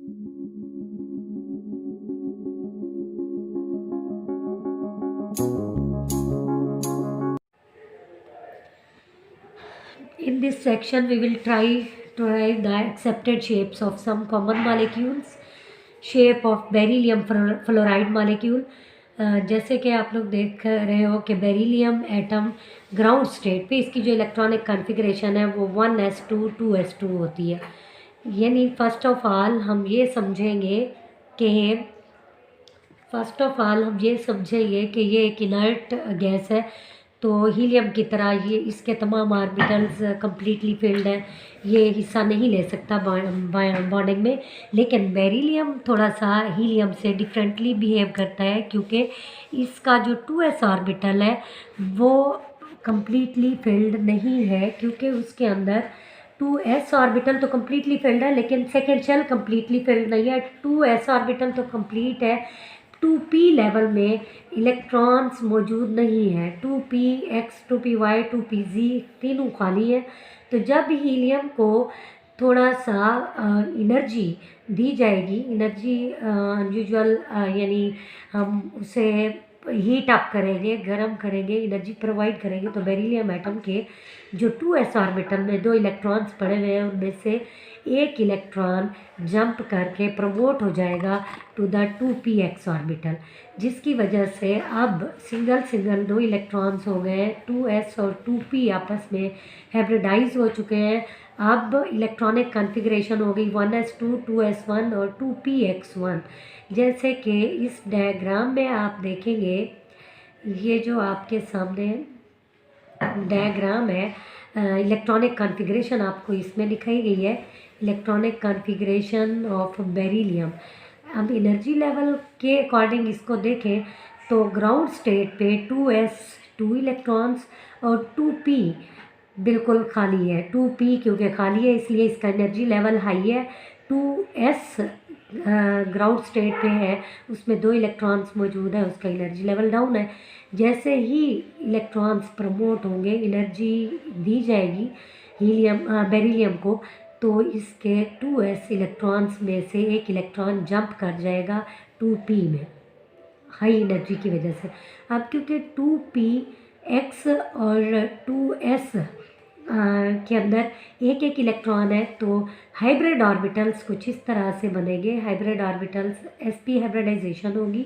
In this section, we will try to write the accepted shapes of some common molecules. Shape of beryllium fluoride molecule. जैसे कि आप लोग देख रहे हो कि बेरिलियम एटम ग्राउंड स्टेट पे इसकी जो इलेक्ट्रॉनिक कॉन्फ़िगरेशन है वो 1s2 2s2 होती है। यानी फर्स्ट ऑफ ऑल हम ये समझेंगे कि ये एक इनर्ट गैस है। तो हीलियम की तरह ये इसके तमाम ऑर्बिटल्स कम्प्लीटली फिल्ड है, ये हिस्सा नहीं ले सकता बॉन्डिंग में। लेकिन बेरिलियम थोड़ा सा हीलियम से डिफरेंटली बिहेव करता है, क्योंकि इसका जो 2s ऑर्बिटल है वो कम्प्लीटली फिल्ड नहीं है, क्योंकि उसके अंदर 2s ऑर्बिटल तो कम्प्लीटली फिल्ड है लेकिन सेकेंड शेल कम्प्लीटली फिल्ड नहीं है। 2s ऑर्बिटल तो कम्प्लीट है, 2p लेवल में इलेक्ट्रॉन्स मौजूद नहीं है। 2px 2py 2pz तीनों खाली है। तो जब हीलियम को थोड़ा सा एनर्जी दी जाएगी, एनर्जी अनयूजुअल, यानी हम उसे हीट अप करेंगे, गर्म करेंगे, एनर्जी प्रोवाइड करेंगे, तो बेरिलियम एटम के जो 2s ऑर्बिटल में 2 इलेक्ट्रॉन्स पड़े हुए हैं उनमें से एक इलेक्ट्रॉन जंप करके प्रमोट हो जाएगा टू द 2px ऑर्बिटल, जिसकी वजह से अब सिंगल 2 इलेक्ट्रॉन्स हो गए। 2s और 2p आपस में हाइब्रिडाइज हो चुके हैं। अब इलेक्ट्रॉनिक कॉन्फ़िगरेशन हो गई 1s2 2s1 और 2px1। जैसे कि इस डायग्राम में आप देखेंगे, ये जो आपके सामने डायग्राम है, इलेक्ट्रॉनिक कॉन्फ़िगरेशन आपको इसमें दिखाई गई है, इलेक्ट्रॉनिक कॉन्फ़िगरेशन ऑफ बेरिलियम। अब एनर्जी लेवल के अकॉर्डिंग इसको देखें तो ग्राउंड स्टेट पे 2s 2 इलेक्ट्रॉन्स और 2p बिल्कुल खाली है। 2p क्योंकि खाली है इसलिए इसका एनर्जी लेवल हाई है। 2s ग्राउंड स्टेट पे है, उसमें 2 इलेक्ट्रॉन्स मौजूद है, उसका एनर्जी लेवल डाउन है। जैसे ही इलेक्ट्रॉन्स प्रमोट होंगे, एनर्जी दी जाएगी बेरिलियम को, तो इसके 2s इलेक्ट्रॉन्स में से एक इलेक्ट्रॉन जंप कर जाएगा 2p में, हाई एनर्जी की वजह से। अब क्योंकि 2px और 2s के अंदर एक इलेक्ट्रॉन है, तो हाइब्रिड ऑर्बिटल्स कुछ इस तरह से बनेंगे। हाइब्रिड ऑर्बिटल्स sp हाइब्रिडाइजेशन होगी,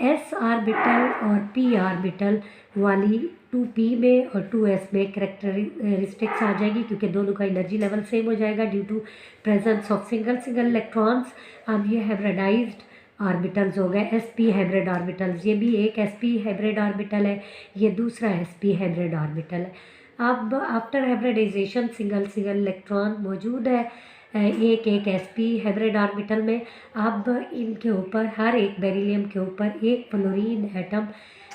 s ऑर्बिटल और p ऑर्बिटल वाली 2p में और 2s में कैरेक्टरिस्टिक्स आ जाएगी, क्योंकि दोनों का एनर्जी लेवल सेम हो जाएगा due to presence of single electrons. अब ये हाइब्रिडाइज्ड ऑर्बिटल्स हो गए sp हाइब्रिड ऑर्बिटल्स। ये भी एक sp हाइब्रिड ऑर्बिटल है, ये दूसरा sp हाइब्रिड ऑर्बिटल है। अब आफ्टर हाइब्रिडाइजेशन सिंगल इलेक्ट्रॉन मौजूद है एक sp हाइब्रिड ऑर्बिटल में। अब इनके ऊपर, हर एक बेरिलियम के ऊपर एक फ्लोरीन एटम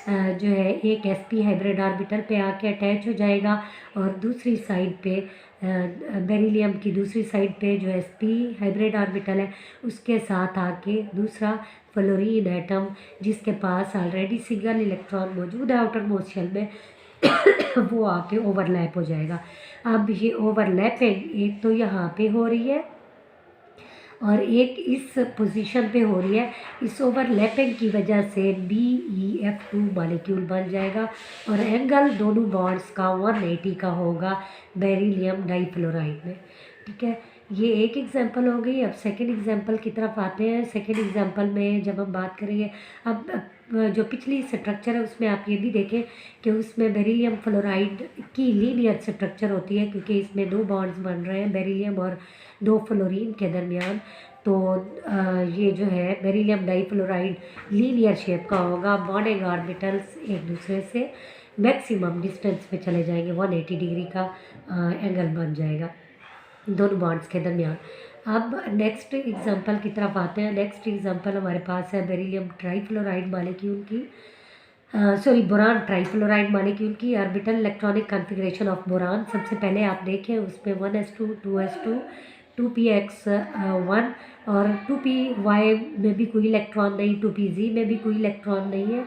जो है एक sp हाइब्रिड ऑर्बिटल पे आके अटैच हो जाएगा, और दूसरी साइड पे बेरिलियम की दूसरी साइड पे जो sp हाइब्रिड ऑर्बिटल है उसके साथ आके दूसरा फ्लोरीन एटम, जिसके पास ऑलरेडी सिंगल इलेक्ट्रॉन मौजूद है आउटर मोस्ट शेल में, वो आके ओवरलैप हो जाएगा। अब ये ओवरलैपिंग एक तो यहाँ पे हो रही है और एक इस पोजीशन पे हो रही है। इस ओवरलैपिंग की वजह से BeF2 मॉलिक्यूल बन जाएगा और एंगल दोनों बॉन्ड्स का 180 का होगा बेरिलियम डाइफ्लोराइड में। ठीक है, ये एक एग्जांपल हो गई। अब सेकंड एग्जांपल की तरफ आते हैं। सेकंड एग्जांपल में जब हम बात करेंगे, अब जो पिछली स्ट्रक्चर है उसमें आप ये भी देखें कि उसमें बेरिलियम फ्लोराइड की लीनियर स्ट्रक्चर होती है, क्योंकि इसमें 2 बॉन्ड्स बन रहे हैं बेरिलियम और 2 फ्लोरीन के दरमियान। तो ये जो है बेरिलियम डाइफ्लोराइड लीनियर शेप का होगा। बॉन्डिंग ऑर्बिटल्स एक दूसरे से मैक्सिमम डिस्टेंस पे चले जाएंगे, 180 डिग्री का एंगल बन जाएगा दोनों बॉन्ड्स के दरमियान। अब नेक्स्ट एग्जांपल की तरफ आते हैं। नेक्स्ट एग्जांपल हमारे पास है बेरिलियम ट्राइफ्लोराइड मॉलिक्यूल की, बोरान ट्राइफ्लोराइड मॉलिक्यूल की orbital electronic configuration of boron. सबसे पहले आप देखें उसमें 1s2 2s2 2px1 और 2py में भी कोई इलेक्ट्रॉन नहीं, 2pz में भी कोई इलेक्ट्रॉन नहीं है।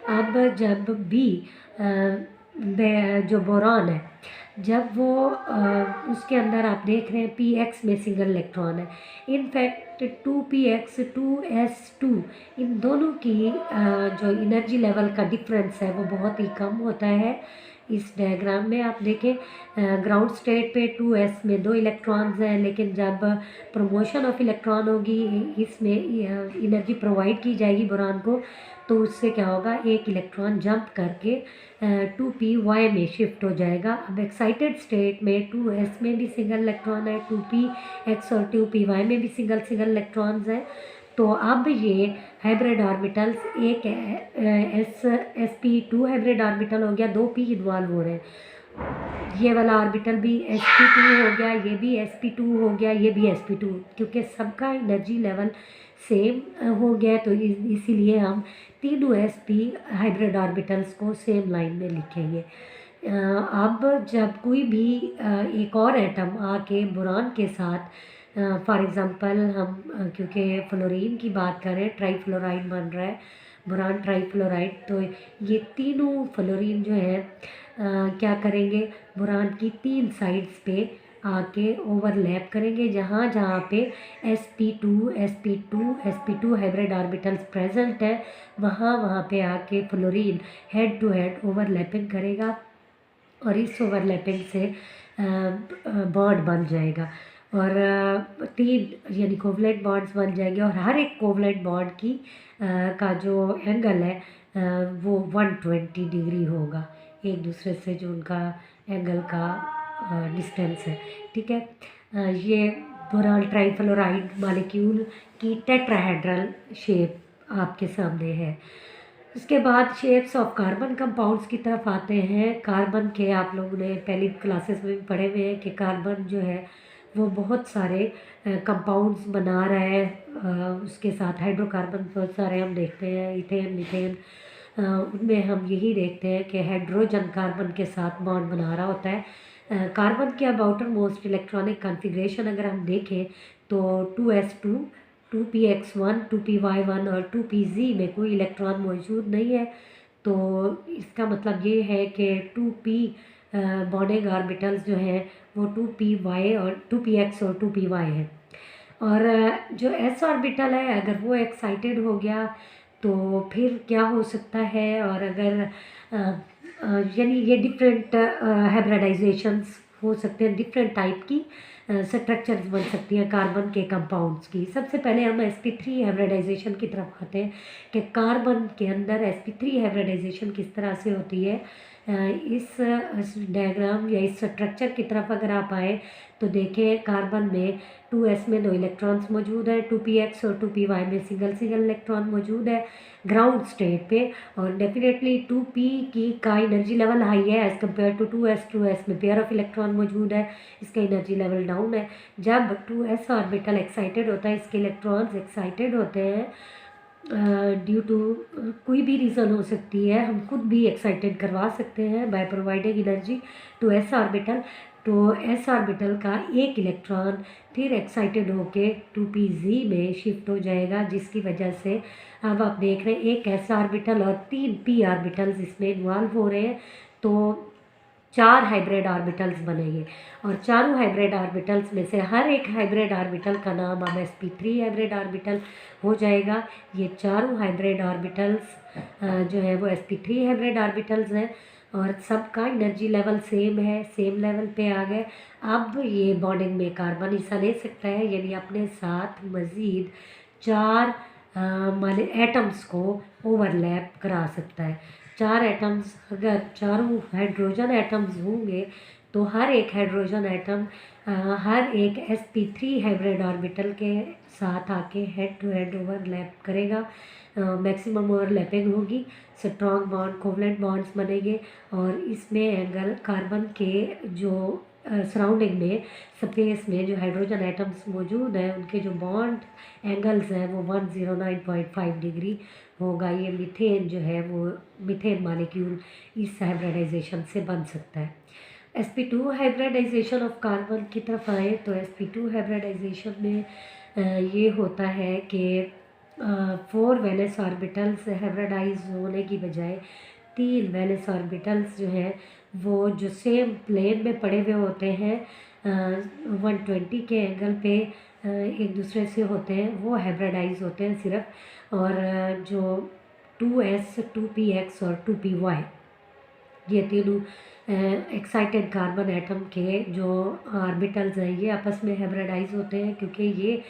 अब जब भी जो बोरान है, जब वो उसके अंदर आप देख रहे हैं px में सिंगल इलेक्ट्रॉन है। इनफैक्ट 2px2s2 इन दोनों की जो एनर्जी लेवल का डिफरेंस है वो बहुत ही कम होता है। इस डायग्राम में आप देखें ग्राउंड स्टेट पे 2s में 2 इलेक्ट्रॉन्स हैं, लेकिन जब प्रमोशन ऑफ इलेक्ट्रॉन होगी इसमें एनर्जी प्रोवाइड की जाएगी बोरान को, तो उससे क्या होगा, एक इलेक्ट्रॉन जंप करके 2p में शिफ्ट हो जाएगा। अब एक्साइटेड स्टेट में 2s में भी सिंगल इलेक्ट्रॉन है, 2px और 2py में भी सिंगल सिंगल इलेक्ट्रॉन्स हैं। तो अब ये हाइब्रिड ऑर्बिटल्स एक sp2 हाइब्रिड ऑर्बिटल हो गया, 2p इन्वॉल्व हो रहे हैं। ये वाला ऑर्बिटल भी sp2 हो गया, ये भी sp2 हो गया, ये भी sp2, क्योंकि सबका एनर्जी लेवल सेम हो गया तो इसीलिए हम तीनों sp हाइब्रिड ऑर्बिटल्स को सेम लाइन में लिखेंगे। अब जब कोई भी एक और एटम आके बोरान के साथ फॉर एग्ज़ाम्पल हम क्योंकि फ्लोरीन की बात करें, ट्राईफ्लोराइड बन रहा है बोरान ट्राईफ्लोराइड, तो ये तीनों फ्लोरीन जो है क्या करेंगे, बोरान की 3 साइड्स पे आके ओवरलैप करेंगे। जहाँ जहाँ पे sp2 हाइब्रिड ऑर्बिटल्स प्रेजेंट है, वहाँ वहाँ पे आके fluorine head to head overlapping करेगा और इस ओवरलैपिंग से बॉन्ड बन जाएगा और 3 यानी कोवलेंट बॉन्ड्स बन जाएंगे और हर एक कोवलेंट बॉन्ड की का जो एंगल है वो 120 डिग्री होगा, एक दूसरे से जो उनका एंगल का डिस्टेंस है। ठीक है, ये बोरान ट्राईफ्लोराइड मॉलिक्यूल की टेट्राहेड्रल शेप आपके सामने है। उसके बाद शेप्स ऑफ कार्बन कंपाउंड्स की तरफ आते हैं। कार्बन के आप लोगों ने पहली क्लासेस में भी पढ़े हुए हैं कि कार्बन जो है वो बहुत सारे कंपाउंड्स बना रहा है। उसके साथ हाइड्रोकार्बन बहुत सारे हम देखते हैं, इथेन मीथेन, उनमें हम यही देखते हैं कि हाइड्रोजन कार्बन के साथ बॉन्ड बना रहा होता है। कार्बन की अब आउटर मोस्ट इलेक्ट्रॉनिक कॉन्फ़िगरेशन अगर हम देखें तो 2s2, 2px1, 2py1 और 2pz में कोई इलेक्ट्रॉन मौजूद नहीं है। तो इसका मतलब ये है कि 2p बॉन्डिंग ऑर्बिटल्स जो हैं वो 2py और 2px और 2py है। और जो s ऑर्बिटल है अगर वो एक्साइटेड हो गया तो फिर क्या हो सकता है, और अगर यानी ये डिफरेंट हाइब्रिडाइजेशंस हो सकते हैं, डिफरेंट टाइप की स्ट्रक्चर्स बन सकती हैं कार्बन के कंपाउंड्स की। सबसे पहले हम sp3 हाइब्रिडाइजेशन की तरफ आते हैं कि कार्बन के अंदर sp3 हाइब्रिडाइजेशन किस तरह से होती है। इस डायग्राम या इस स्ट्रक्चर की तरफ अगर आप आए तो देखें कार्बन में 2s में 2 इलेक्ट्रॉन्स मौजूद है, 2px और 2py में सिंगल सिंगल इलेक्ट्रॉन मौजूद है ग्राउंड स्टेट पे, और डेफिनेटली 2p की का एनर्जी लेवल हाई है एज़ कम्पेयर टू 2s में पेयर ऑफ इलेक्ट्रॉन मौजूद है, इसका एनर्जी लेवल डाउन है। जब 2s ऑर्बिटल एक्साइटेड होता है, इसके इलेक्ट्रॉन्स एक्साइटेड होते हैं ड्यू टू कोई भी रीज़न हो सकती है, हम खुद भी एक्साइटेड करवा सकते हैं by providing energy to s orbital. तो s ऑर्बिटल का एक इलेक्ट्रॉन फिर एक्साइटेड होके 2pz में शिफ्ट हो जाएगा, जिसकी वजह से अब आप देख रहे हैं एक s ऑर्बिटल और 3 p ऑर्बिटल्स इसमें इन्वॉल्व हो रहे हैं। तो 4 हाइब्रिड ऑर्बिटल्स बनेंगे और चारों हाइब्रिड ऑर्बिटल्स में से हर एक हाइब्रिड ऑर्बिटल का नाम अब sp3 हाइब्रिड ऑर्बिटल हो जाएगा। ये चारों हाइब्रिड ऑर्बिटल्स जो है वो sp3 हाइब्रिड ऑर्बिटल्स हैं और सबका एनर्जी लेवल सेम है, सेम लेवल पे आ गए। अब ये बॉन्डिंग में कार्बन हिस्सा ले सकता है, यानी अपने साथ मज़ीद 4 एटम्स को ओवरलैप करा सकता है। 4 एटम्स, अगर चारों हाइड्रोजन एटम्स होंगे तो हर एक हाइड्रोजन एटम हर एक sp3 हाइब्रिड ऑर्बिटल के साथ आके हेड टू हेड ओवरलैप करेगा, मैक्सिमम ओवरलैपिंग होगी, स्ट्रॉन्ग बॉन्ड कोवलेंट बॉन्ड्स बनेंगे और इसमें एंगल कार्बन के जो सराउंडिंग में स्पेस में जो हाइड्रोजन एटम्स मौजूद हैं उनके जो बॉन्ड एंगल्स हैं वो 109.5 डिग्री होगा। ये मीथेन जो है वो मीथेन मॉलिक्यूल इस हाइब्रिडाइजेशन से बन सकता है। sp2 हाइब्रिडाइजेशन ऑफ कार्बन की तरफ आए तो sp2 हाइब्रिडाइजेशन में ये होता है कि 4 वैलेंस ऑर्बिटल्स हाइब्रिडाइज होने की बजाय 3 वैलेंस ऑर्बिटल्स जो हैं वो जो सेम प्लेन में पड़े हुए होते हैं 120 के एंगल पे एक दूसरे से होते हैं, वो हाइब्रिडाइज होते हैं सिर्फ। और जो 2s 2px और 2py, ये तीनों एक्साइटेड कार्बन एटम के जो ऑर्बिटल्स हैं ये आपस में हाइब्रिडाइज होते हैं, क्योंकि ये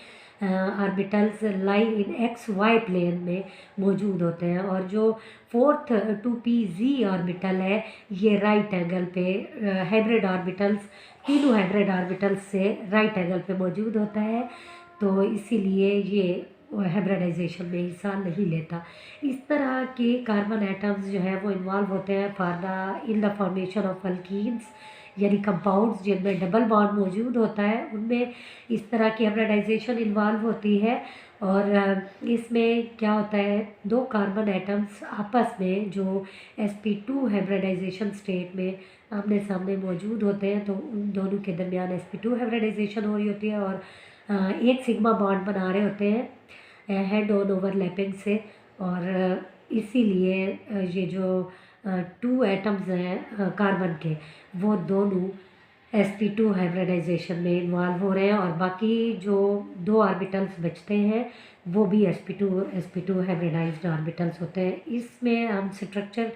ऑर्बिटल्स लाई इन एक्स वाई प्लेन में मौजूद होते हैं। और जो फोर्थ 2pz ऑर्बिटल है ये राइट एंगल पे हाइब्रिड ऑर्बिटल्स, तीनों हाइब्रिड ऑर्बिटल्स से राइट एंगल पे मौजूद होता है, तो इसीलिए ये हाइब्रिडाइजेशन में हिस्सा नहीं लेता। इस तरह के कार्बन एटम्स जो है वो इन्वॉल्व होते हैं for the in the formation of alkenes, यानी कंपाउंड्स जिनमें डबल बॉन्ड मौजूद होता है, उनमें इस तरह की हाइब्रिडाइजेशन इन्वॉल्व होती है। और इसमें क्या होता है, दो कार्बन एटम्स आपस में जो sp2 हाइब्रिडाइजेशन स्टेट में आमने सामने मौजूद होते हैं, तो उन दोनों के दरमियान sp2 हाइब्रिडाइजेशन हो रही होती है और एक सिग्मा बॉन्ड बना रहे होते हैं हेड ऑन ओवरलैपिंग से। और इसीलिए ये जो 2 एटम्स हैं कार्बन के, वो दोनों sp2 हाइब्रिडाइजेशन में इन्वॉल्व हो रहे हैं, और बाकी जो 2 ऑर्बिटल्स बचते हैं वो भी sp2 हाइब्रिडाइज्ड ऑर्बिटल्स होते हैं। इसमें हम स्ट्रक्चर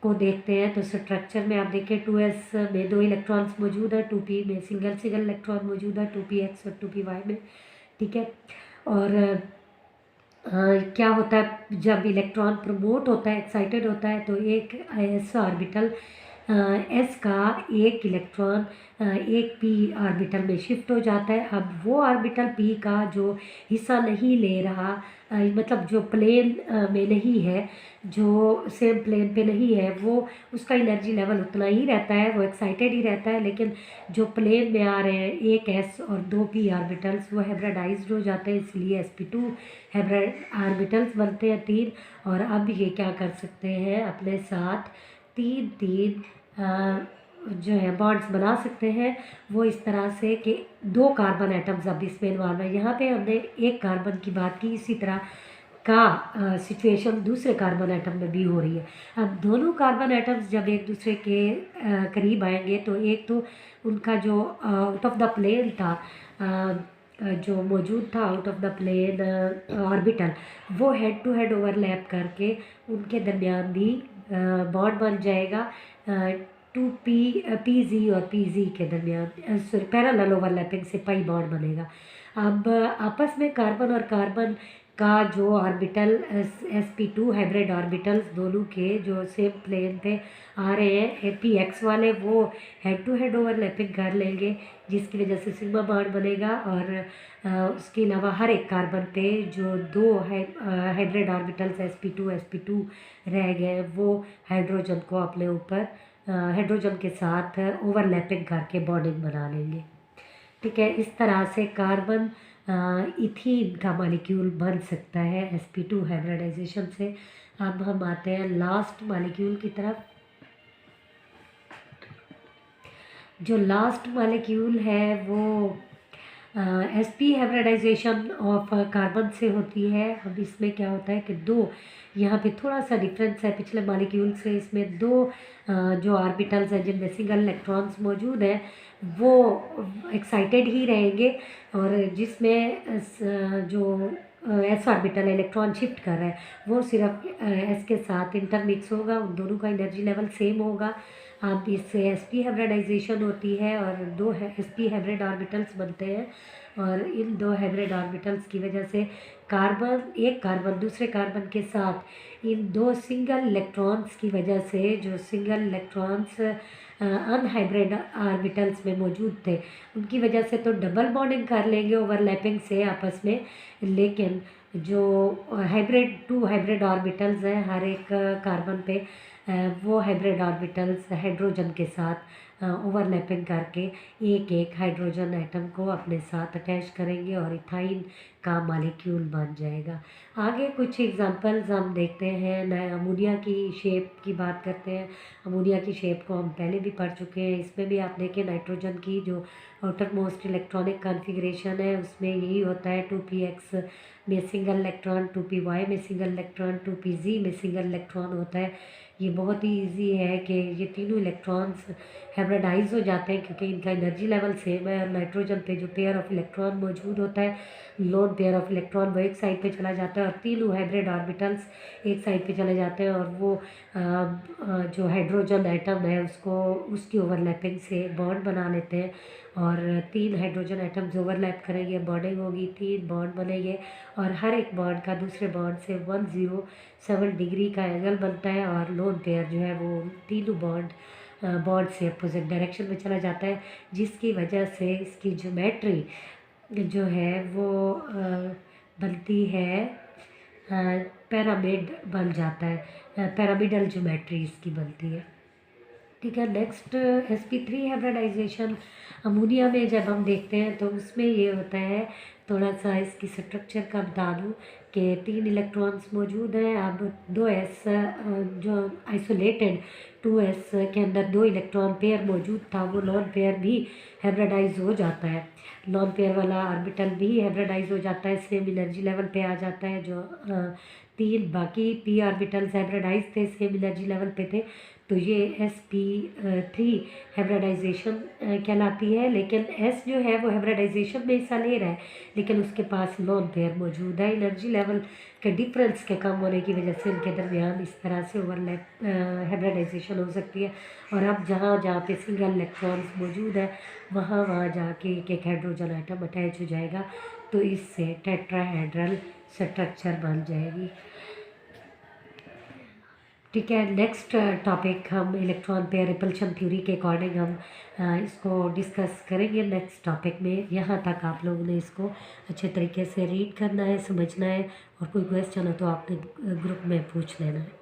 को देखते हैं, तो स्ट्रक्चर में आप देखें 2s में 2 इलेक्ट्रॉन्स मौजूद है, 2p में सिंगल इलेक्ट्रॉन मौजूद है, 2px और 2py में, ठीक है। और क्या होता है, जब इलेक्ट्रॉन प्रमोट होता है, एक्साइटेड होता है, तो एक s ऑर्बिटल s का एक इलेक्ट्रॉन एक p ऑर्बिटल में शिफ्ट हो जाता है। अब वो ऑर्बिटल p का जो हिस्सा नहीं ले रहा, मतलब जो प्लेन में नहीं है, जो सेम प्लेन पे नहीं है, वो उसका एनर्जी लेवल उतना ही रहता है, वो एक्साइटेड ही रहता है। लेकिन जो प्लेन में आ रहे हैं एक s और 2 p ऑर्बिटल्स, वो हाइब्रिडाइज्ड हो जाते हैं, इसलिए sp2 हाइब्रिड ऑर्बिटल्स बनते हैं 3। और अब ये क्या कर सकते हैं, अपने साथ 3 जो है बॉन्ड्स बना सकते हैं, वो इस तरह से कि 2 कार्बन एटम्स अब इसमें इन्वॉल्व है। यहाँ पे हमने एक कार्बन की बात की, इसी तरह का सिचुएशन दूसरे कार्बन एटम में भी हो रही है। अब दोनों कार्बन एटम्स जब एक दूसरे के करीब आएंगे, तो एक तो उनका जो आउट ऑफ द प्लेन था, जो मौजूद था out of the plane orbital, वो हेड टू हेड ओवरलैप करके उनके दरमियान भी बॉन्ड बन जाएगा 2pz और pz के दरमियान, सॉरी पैरेलल ओवरलैपिंग से पाई बॉन्ड बनेगा। अब आपस में कार्बन और कार्बन का जो ऑर्बिटल sp2 हाइब्रिड ऑर्बिटल्स दोनों के जो सेम प्लेन पे आ रहे हैं px वाले, वो हेड टू हेड ओवरलैपिंग कर लेंगे, जिसकी वजह से सिग्मा बॉन्ड बनेगा। और उसके अलावा हर एक कार्बन पे जो 2 हाइब्रिड ऑर्बिटल्स sp2 रह गए, वो हाइड्रोजन को अपने ऊपर हाइड्रोजन के साथ ओवरलैपिंग करके बॉन्डिंग बना लेंगे, ठीक है। इस तरह से कार्बन इथीन का मॉलिक्यूल बन सकता है sp2 हाइब्रिडाइजेशन से। अब हम आते हैं लास्ट मॉलिक्यूल की तरफ। जो लास्ट मॉलिक्यूल है वो sp हाइब्रिडाइजेशन ऑफ कार्बन से होती है। अब इसमें क्या होता है कि 2, यहाँ पे थोड़ा सा डिफरेंस है पिछले मॉलिक्यूल से, इसमें 2 जो ऑर्बिटल्स हैं जिनमें सिंगल इलेक्ट्रॉन्स मौजूद हैं, वो एक्साइटेड ही रहेंगे, और जिसमें जो s ऑर्बिटल इलेक्ट्रॉन शिफ्ट कर रहा है, वो सिर्फ s के साथ इंटरमिक्स होगा, उन दोनों का एनर्जी लेवल सेम होगा। अब इससे sp हाइब्रिडाइजेशन होती है और 2 sp हाइब्रिड ऑर्बिटल्स बनते हैं, और इन 2 हाइब्रिड ऑर्बिटल्स की वजह से एक कार्बन दूसरे कार्बन के साथ इन 2 सिंगल इलेक्ट्रॉन्स की वजह से, जो सिंगल इलेक्ट्रॉन्स अनहाइब्रिड ऑर्बिटल्स में मौजूद थे, उनकी वजह से तो डबल बॉन्डिंग कर लेंगे ओवरलैपिंग से आपस में। लेकिन जो टू हाइब्रिड ऑर्बिटल्स हैं हर एक कार्बन पे, वो हाइब्रिड ऑर्बिटल्स हाइड्रोजन के साथ ओवरलैपिंग करके एक हाइड्रोजन एटम को अपने साथ अटैच करेंगे और इथाइन का मॉलिक्यूल बन जाएगा। आगे कुछ एग्जांपल्स हम देखते हैं। नए अमोनिया की शेप की बात करते हैं। अमोनिया की शेप को हम पहले भी पढ़ चुके हैं। इसमें भी आप देखें नाइट्रोजन की जो आउटर मोस्ट इलेक्ट्रॉनिक कॉन्फ़िगरेशन है उसमें यही होता है 2px में सिंगल इलेक्ट्रॉन, 2py में सिंगल इलेक्ट्रॉन, 2pz में सिंगल इलेक्ट्रॉन होता है। ये बहुत ही ईजी है कि ये तीनों इलेक्ट्रॉन्स हाइब्रिडाइज हो जाते हैं क्योंकि इनका एनर्जी लेवल सेम है। और नाइट्रोजन पे जो पेयर ऑफ इलेक्ट्रॉन मौजूद होता है, लोन पेयर ऑफ इलेक्ट्रॉन, वो एक साइड पे चला जाता है और तीनों हाइब्रिड ऑर्बिटल्स एक साइड पे चले जाते हैं और वो जो हाइड्रोजन एटम है उसको उसकी ओवरलैपिंग से बॉन्ड बना लेते हैं और 3 हाइड्रोजन एटम्स ओवरलैप करेंगे, बॉन्डिंग होगी, 3 बॉन्ड बनेंगे और हर एक बॉन्ड का दूसरे बॉन्ड से 107 डिग्री का एंगल बनता है और लोन पेयर जो है वो तीनों बॉन्ड से अपोजिट डायरेक्शन में चला जाता है, जिसकी वजह से इसकी ज्योमेट्री जो है वो बनती है, पिरामिड बन जाता है, पिरामिडल ज्योमेट्री इसकी बनती है। ठीक है। नेक्स्ट sp3 हाइब्रिडाइजेशन अमोनिया में जब हम देखते हैं तो उसमें ये होता है, थोड़ा सा इसकी स्ट्रक्चर का बता दूँ कि 3 इलेक्ट्रॉन्स मौजूद हैं। अब 2s जो आइसोलेटेड 2s के अंदर 2 इलेक्ट्रॉन पेयर मौजूद था वो लॉन पेयर भी हाइब्रिडाइज हो जाता है। लॉन पेयर वाला ऑर्बिटल भी हाइब्रिडाइज हो जाता है, सेम एनर्जी लेवल पे आ जाता है। जो 3 बाकी p ऑर्बिटल्स हाइब्रिडाइज थे, सेम एनर्जी लेवल पे थे, तो ये sp3 हाइब्रिडाइजेशन कहलाती है। लेकिन s जो है वो हाइब्रिडाइजेशन में हिस्सा ले रहा है लेकिन उसके पास लोन पेयर मौजूद है। एनर्जी लेवल के डिफरेंस के कम होने की वजह से इनके दरमियान इस तरह से ओवरलैप हाइब्रिडाइजेशन हो सकती है। और अब जहाँ जहाँ पे सिंगल इलेक्ट्रॉन्स मौजूद है वहाँ वहाँ जाके एक हाइड्रोजन आइटम अटैच हो जाएगा तो इससे टेट्राहेड्रल स्ट्रक्चर बन जाएगी। ठीक है। नेक्स्ट टॉपिक हम इलेक्ट्रॉन पेयर रिपल्शन थ्योरी के अकॉर्डिंग हम इसको डिस्कस करेंगे नेक्स्ट टॉपिक में। यहाँ तक आप लोगों ने इसको अच्छे तरीके से रीड करना है, समझना है और कोई क्वेश्चन हो तो आपने ग्रुप में पूछ लेना है।